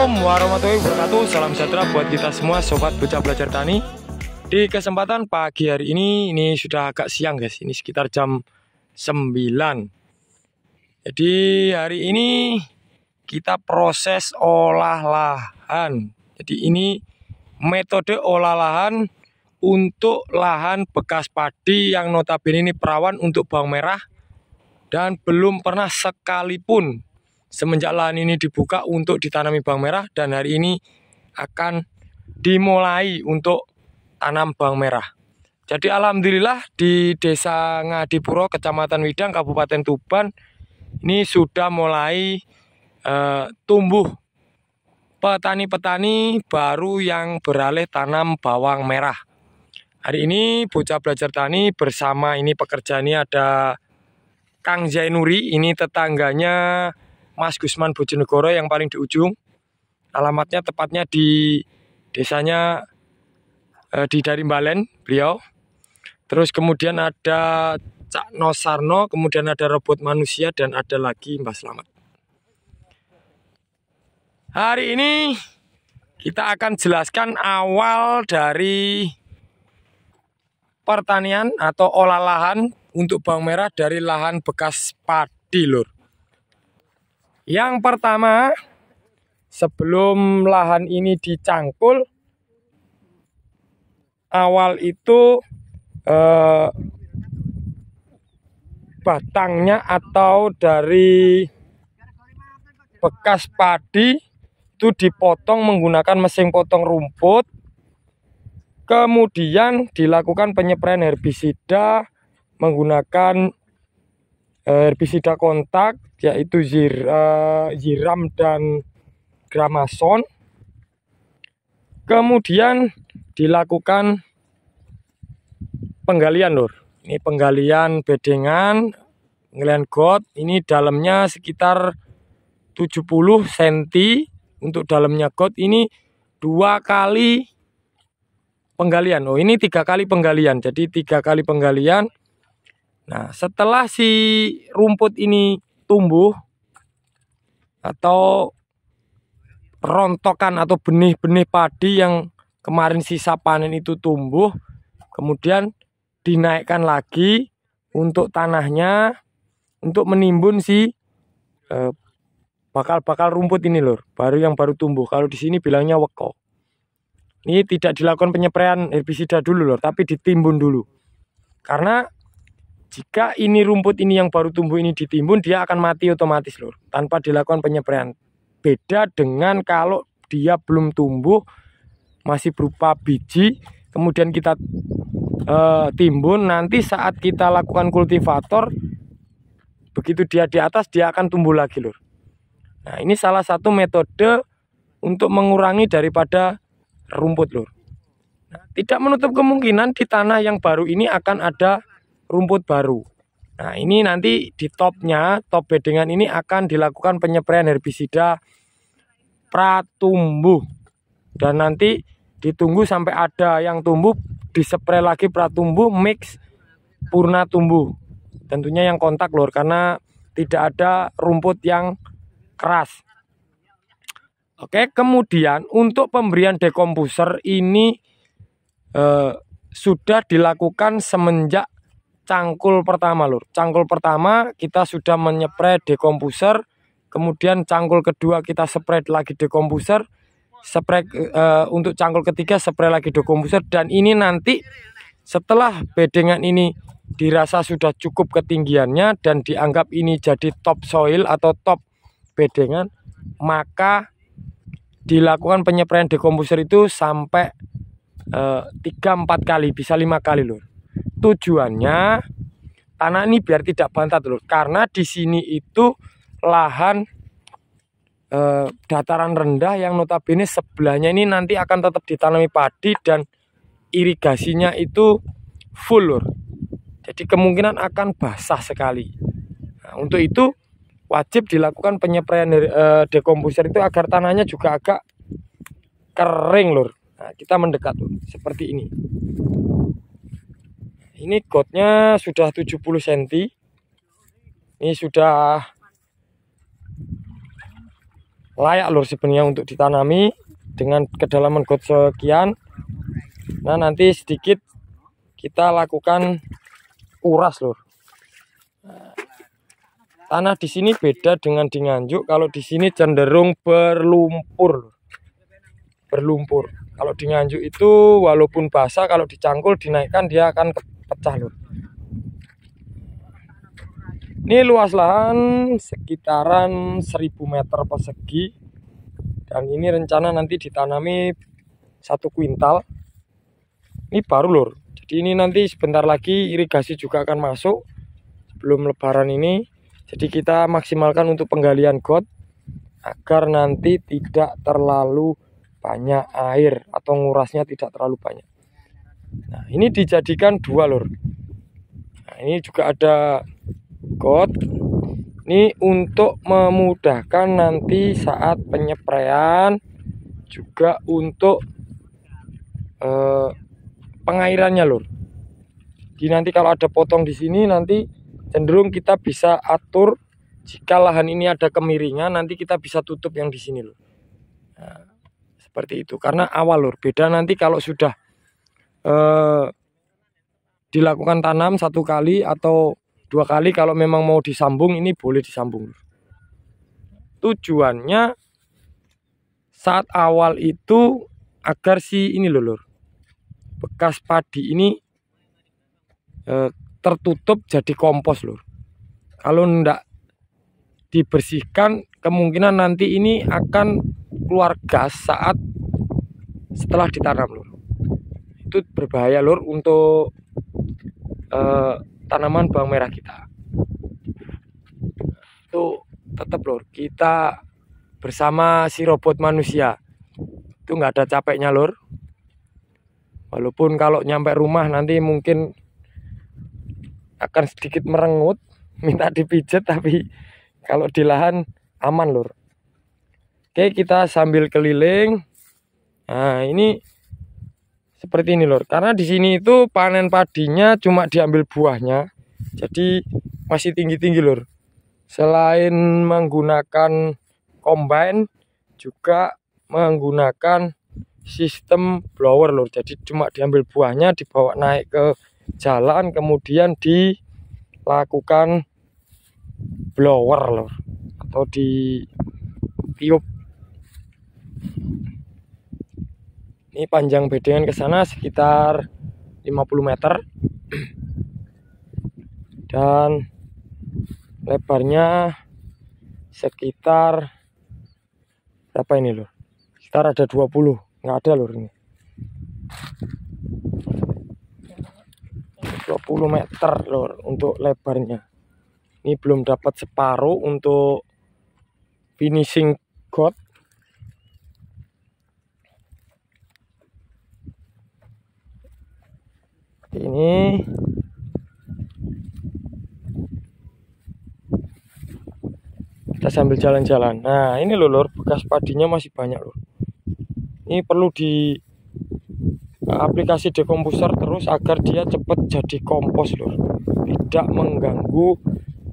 Assalamualaikum warahmatullahi wabarakatuh. Salam sejahtera buat kita semua sobat bocah belajar tani. Di kesempatan pagi hari ini sudah agak siang guys. Ini sekitar jam 9. Jadi hari ini kita proses olah lahan. Jadi ini metode olah lahan untuk lahan bekas padi yang notabene ini perawan untuk bawang merah dan belum pernah sekalipun semenjak lahan ini dibuka untuk ditanami bawang merah, dan hari ini akan dimulai untuk tanam bawang merah. Jadi alhamdulillah di Desa Ngadipuro, Kecamatan Widang, Kabupaten Tuban ini sudah mulai tumbuh petani-petani baru yang beralih tanam bawang merah. Hari ini bocah belajar tani bersama ini pekerja ini ada Kang Zainuri, ini tetangganya Mas Gusman Bojonegoro yang paling di ujung. Alamatnya tepatnya di desanya di Darimbalen beliau. Terus kemudian ada Cak Nosarno, kemudian ada Robot Manusia, dan ada lagi Mbah Slamet. Hari ini kita akan jelaskan awal dari pertanian atau olah lahan untuk bawang merah dari lahan bekas padi, lur. Yang pertama, sebelum lahan ini dicangkul, awal itu batangnya atau dari bekas padi itu dipotong menggunakan mesin potong rumput, kemudian dilakukan penyepraian herbisida menggunakan herbisida kontak, yaitu Ziram dan Gramason. Kemudian dilakukan penggalian, lur. Ini penggalian bedengan, penggalian got. Ini dalamnya sekitar 70 cm untuk dalamnya got. Ini 2 kali penggalian. Oh, ini 3 kali penggalian. Jadi 3 kali penggalian. Nah, setelah si rumput ini tumbuh atau rontokan atau benih-benih padi yang kemarin sisa panen itu tumbuh, kemudian dinaikkan lagi untuk tanahnya untuk menimbun si bakal-bakal rumput ini, lur. Yang baru tumbuh. Kalau di sini bilangnya weko. Ini tidak dilakukan penyepraian herbisida dulu, lur, tapi ditimbun dulu. Karena jika ini rumput ini yang baru tumbuh ini ditimbun, dia akan mati otomatis, lur, tanpa dilakukan penyepraian. Beda dengan kalau dia belum tumbuh, masih berupa biji, kemudian kita timbun, nanti saat kita lakukan kultivator, begitu dia di atas, dia akan tumbuh lagi, lur. Nah, ini salah satu metode untuk mengurangi daripada rumput, lur. Nah, tidak menutup kemungkinan di tanah yang baru ini akan ada rumput baru. Nah, ini nanti di topnya, top bedengan ini akan dilakukan penyepraian herbisida pratumbuh. Dan nanti ditunggu sampai ada yang tumbuh, dispray lagi pratumbuh mix purna tumbuh. Tentunya yang kontak, lur, karena tidak ada rumput yang keras. Oke, kemudian untuk pemberian dekomposer ini sudah dilakukan semenjak cangkul pertama, lur. Cangkul pertama kita sudah menyepray dekomposer, kemudian cangkul kedua kita spray lagi dekomposer, spray untuk cangkul ketiga spray lagi dekomposer, dan ini nanti setelah bedengan ini dirasa sudah cukup ketinggiannya dan dianggap ini jadi top soil atau top bedengan, maka dilakukan penyepraian dekomposer itu sampai 3-4 kali, bisa 5 kali, lur. Tujuannya tanah ini biar tidak bantat, lur, karena di sini itu lahan dataran rendah yang notabene sebelahnya ini nanti akan tetap ditanami padi dan irigasinya itu full, lur. Jadi kemungkinan akan basah sekali. Nah, untuk itu wajib dilakukan penyepraian dekomposer itu agar tanahnya juga agak kering, lur. Nah, kita mendekat, lur, seperti ini. Ini gotnya sudah 70 cm. Ini sudah layak lur sebenarnya untuk ditanami dengan kedalaman got sekian. Nah, nanti sedikit kita lakukan uras lur. Tanah di sini beda dengan di Nganjuk. Kalau di sini cenderung berlumpur. Berlumpur. Kalau di Nganjuk itu walaupun basah, kalau dicangkul dinaikkan dia akan pecah lur. Ini luas lahan sekitaran 1000 meter persegi. Dan ini rencana nanti ditanami 1 kuintal. Ini baru lur. Jadi ini nanti sebentar lagi irigasi juga akan masuk sebelum lebaran ini. Jadi kita maksimalkan untuk penggalian got agar nanti tidak terlalu banyak air atau ngurasnya tidak terlalu banyak. Nah, ini dijadikan 2 lur. Nah, ini juga ada got. Ini untuk memudahkan nanti saat penyepraian, juga untuk pengairannya lur. Jadi nanti kalau ada potong di sini nanti cenderung kita bisa atur. Jika lahan ini ada kemiringan, nanti kita bisa tutup yang di sini lur. Nah, seperti itu. Karena awal lur, beda nanti kalau sudah dilakukan tanam 1 kali atau 2 kali. Kalau memang mau disambung, ini boleh disambung. Tujuannya saat awal itu agar si ini lur, bekas padi ini tertutup jadi kompos lur. Kalau ndak dibersihkan, kemungkinan nanti ini akan keluar gas saat setelah ditanam lur. Itu berbahaya lur untuk tanaman bawang merah kita. Itu tetap lur, kita bersama si robot manusia itu nggak ada capeknya lur. Walaupun kalau nyampe rumah nanti mungkin akan sedikit merengut, minta dipijet, tapi kalau di lahan aman lur. Oke, kita sambil keliling. Nah, ini seperti ini lur. Karena di sini itu panen padinya cuma diambil buahnya, jadi masih tinggi-tinggi lur. Selain menggunakan combine, juga menggunakan sistem blower lur. Jadi cuma diambil buahnya, dibawa naik ke jalan, kemudian dilakukan blower lur, atau di tiup. Ini panjang bedengan ke sana sekitar 50 meter dan lebarnya sekitar berapa ini lur? Sekitar ada 20, nggak ada lur ini. 20 meter lur untuk lebarnya. Ini belum dapat separuh untuk finishing got. Ini kita sambil jalan-jalan. Nah, ini lur, bekas padinya masih banyak lur. Ini perlu di aplikasi dekomposer terus agar dia cepat jadi kompos lur, tidak mengganggu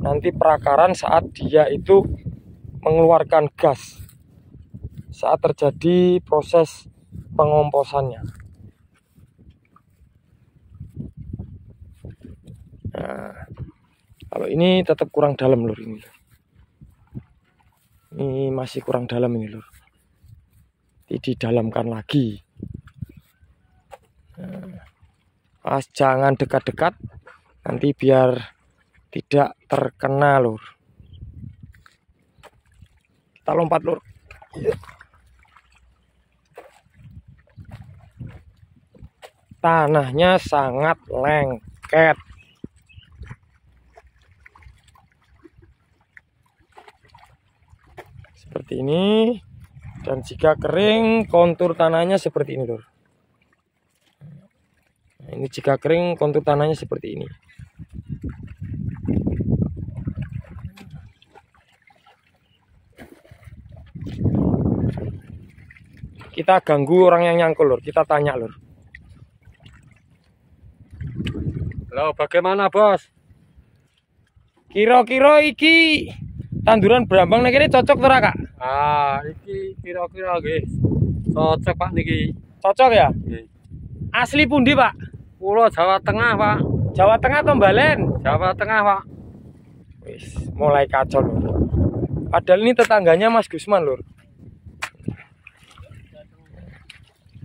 nanti perakaran saat dia itu mengeluarkan gas saat terjadi proses pengomposannya. Nah, kalau ini tetap kurang dalam lur, ini masih kurang dalam ini lur, didalamkan lagi. Nah, jangan dekat-dekat nanti biar tidak terkena lur. Kita lompat lur. Tanahnya sangat lengket. Seperti ini. Dan jika kering, kontur tanahnya seperti ini lur. Nah, ini jika kering, kontur tanahnya seperti ini. Kita ganggu orang yang nyangkul lur, kita tanya lur. Halo, bagaimana bos? Kira-kira iki tanduran brambang nek kene cocok ora, Kak? Ah, iki kira-kira nggih. Cocok Pak niki. Cocok ya? Nggih. Asli pundi, Pak? Pulau Jawa Tengah, Pak. Jawa Tengah atau Balen? Jawa Tengah, Pak. Wis, mulai kacau lur. Padahal ini tetangganya Mas Gusman lur.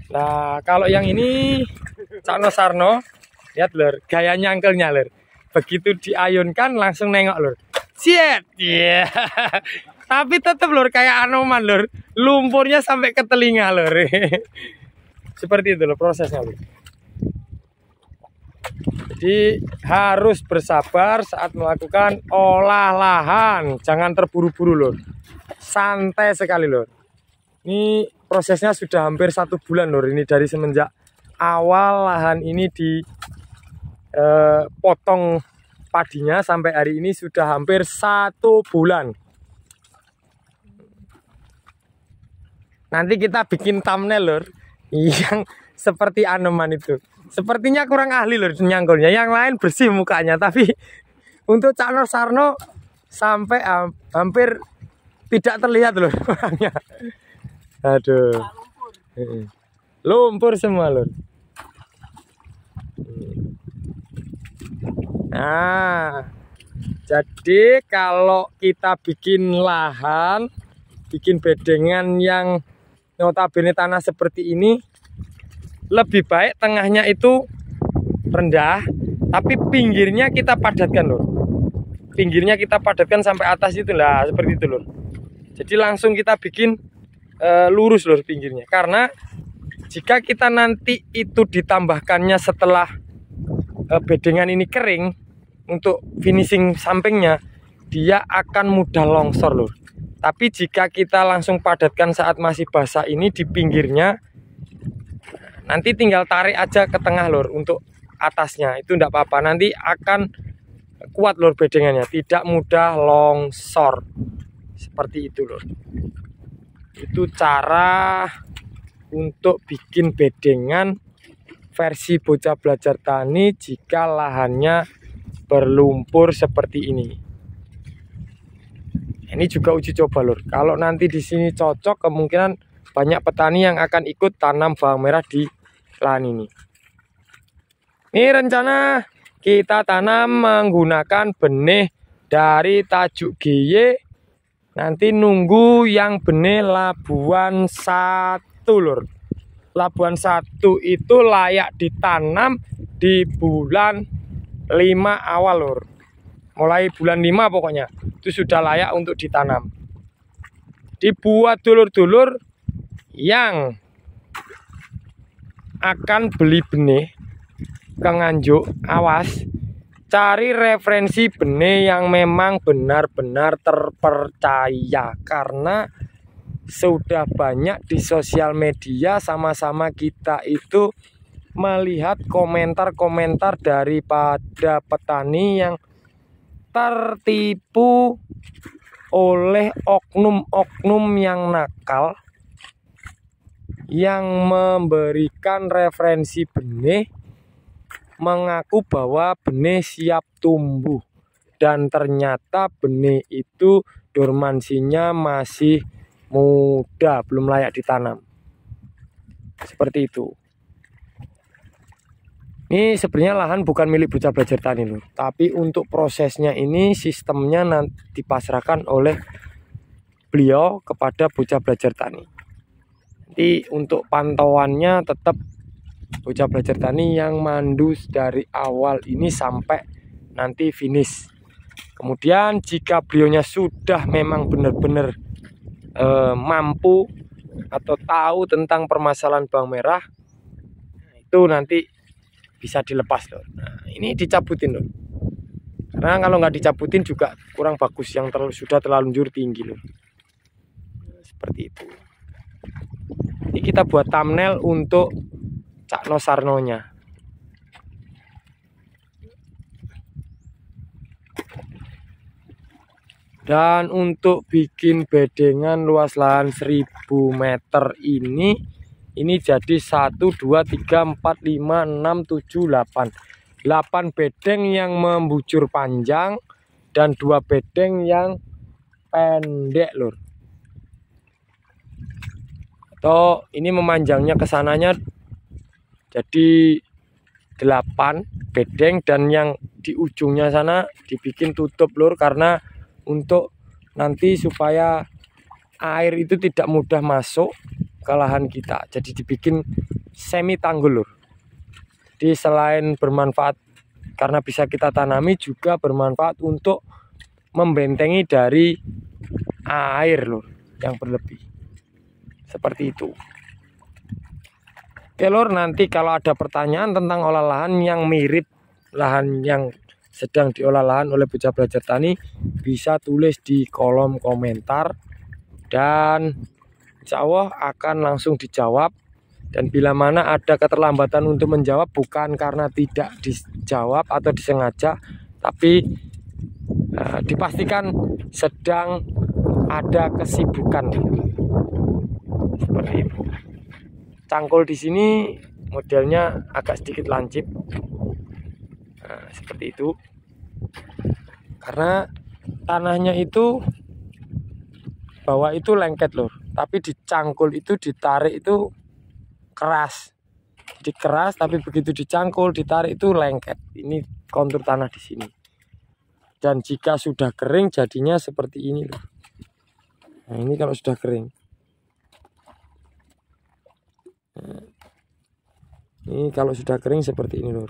Nah, kalau yang ini Cak Nosarno, lihat lur, gaya nyangkelnya lur. Begitu diayunkan langsung nengok lur. Siet, iya. Tapi tetap lur kayak Anoman lur, lumpurnya sampai ke telinga lur. Seperti itu lur prosesnya lur. Jadi harus bersabar saat melakukan olah lahan, jangan terburu-buru lur. Santai sekali lur. Ini prosesnya sudah hampir 1 bulan lur. Ini dari semenjak awal lahan ini dipotong padinya sampai hari ini sudah hampir 1 bulan. Nanti kita bikin thumbnail lur yang seperti Anoman itu. Sepertinya kurang ahli lur nyangkulnya. Yang lain bersih mukanya, tapi untuk Cak Nosarno sampai hampir tidak terlihat lur orangnya. Aduh. Lumpur semua lur. Nah, jadi kalau kita bikin lahan, bikin bedengan yang notabene tanah seperti ini, lebih baik tengahnya itu rendah, tapi pinggirnya kita padatkan lur. Pinggirnya kita padatkan sampai atas itu lah, seperti itu lur. Jadi langsung kita bikin lurus lur pinggirnya. Karena jika kita nanti itu ditambahkannya setelah bedengan ini kering untuk finishing sampingnya, dia akan mudah longsor lur. Tapi jika kita langsung padatkan saat masih basah ini di pinggirnya, nanti tinggal tarik aja ke tengah lur untuk atasnya, itu enggak apa-apa, nanti akan kuat lur bedengannya, tidak mudah longsor. Seperti itu lur. Itu cara untuk bikin bedengan versi bocah belajar tani jika lahannya berlumpur seperti ini. Ini juga uji coba lur. Kalau nanti di sini cocok, kemungkinan banyak petani yang akan ikut tanam bawang merah di lahan ini. Ini rencana kita tanam menggunakan benih dari tajuk GY. Nanti nunggu yang benih Labuan 1 lur. Labuan 1 itu layak ditanam di bulan 5 awal lur. Mulai bulan 5 pokoknya itu sudah layak untuk ditanam. Dibuat dulur-dulur yang akan beli benih ke Nganjuk, awas cari referensi benih yang memang benar-benar terpercaya, karena sudah banyak di sosial media sama-sama kita itu melihat komentar-komentar daripada petani yang tertipu oleh oknum-oknum yang nakal, yang memberikan referensi benih mengaku bahwa benih siap tumbuh, dan ternyata benih itu dormansinya masih muda, belum layak ditanam. Seperti itu. Ini sebenarnya lahan bukan milik bocah belajar tani loh, tapi untuk prosesnya ini sistemnya nanti dipasrahkan oleh beliau kepada bocah belajar tani. Nanti untuk pantauannya tetap bocah belajar tani yang mandu dari awal ini sampai nanti finish. Kemudian jika beliaunya sudah memang benar-benar mampu atau tahu tentang permasalahan bawang merah, itu nanti bisa dilepas loh. Nah, ini dicabutin loh. Karena kalau nggak dicabutin juga kurang bagus, yang sudah terlanjur tinggi loh. Seperti itu. Ini kita buat thumbnail untuk Cak Nosarno-nya. Dan untuk bikin bedengan luas lahan 1000 meter ini jadi 1, 2, 3, 4, 5, 6, 7, 8 bedeng yang membujur panjang dan 2 bedeng yang pendek lur. Atau ini memanjangnya ke sananya jadi 8 bedeng, dan yang di ujungnya sana dibikin tutup lur, karena untuk nanti supaya air itu tidak mudah masuk ke lahan kita. Jadi dibikin semi tanggul lur. Jadi selain bermanfaat karena bisa kita tanami, juga bermanfaat untuk membentengi dari air lur yang berlebih. Seperti itu. Oke lur, nanti kalau ada pertanyaan tentang olah lahan yang mirip lahan yang sedang diolah lahan oleh Bocah Belajar Tani, bisa tulis di kolom komentar, dan insya Allah akan langsung dijawab. Dan bila mana ada keterlambatan untuk menjawab, bukan karena tidak dijawab atau disengaja, tapi dipastikan sedang ada kesibukan. Seperti itu. Cangkul di sini modelnya agak sedikit lancip. Nah, seperti itu. Karena tanahnya itu bawah itu lengket lur, tapi di cangkul itu ditarik itu keras. Jadi keras, tapi begitu dicangkul ditarik itu lengket. Ini kontur tanah di sini. Dan jika sudah kering jadinya seperti ini lur. Nah, ini kalau sudah kering. Nah, ini kalau sudah kering seperti ini lur.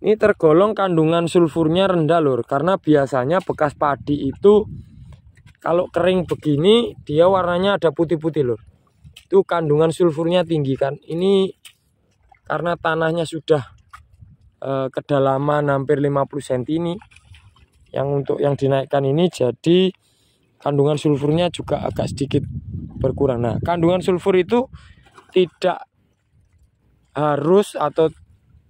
Ini tergolong kandungan sulfurnya rendah lur, karena biasanya bekas padi itu kalau kering begini dia warnanya ada putih-putih lur. Itu kandungan sulfurnya tinggi kan. Ini karena tanahnya sudah kedalaman hampir 50 cm ini, yang untuk yang dinaikkan ini, jadi kandungan sulfurnya juga agak sedikit berkurang. Nah, kandungan sulfur itu tidak harus atau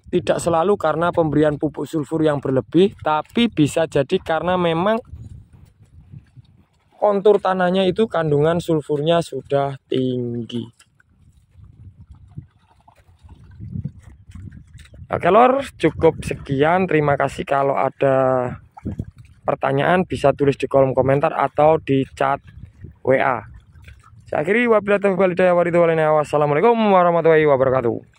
tidak selalu karena pemberian pupuk sulfur yang berlebih, tapi bisa jadi karena memang kontur tanahnya itu kandungan sulfurnya sudah tinggi. Oke lor, cukup sekian. Terima kasih. Kalau ada pertanyaan bisa tulis di kolom komentar atau di chat WA. Saya akhiri, wabillahi taufiq wal hidayah. Wassalamualaikum warahmatullahi wabarakatuh.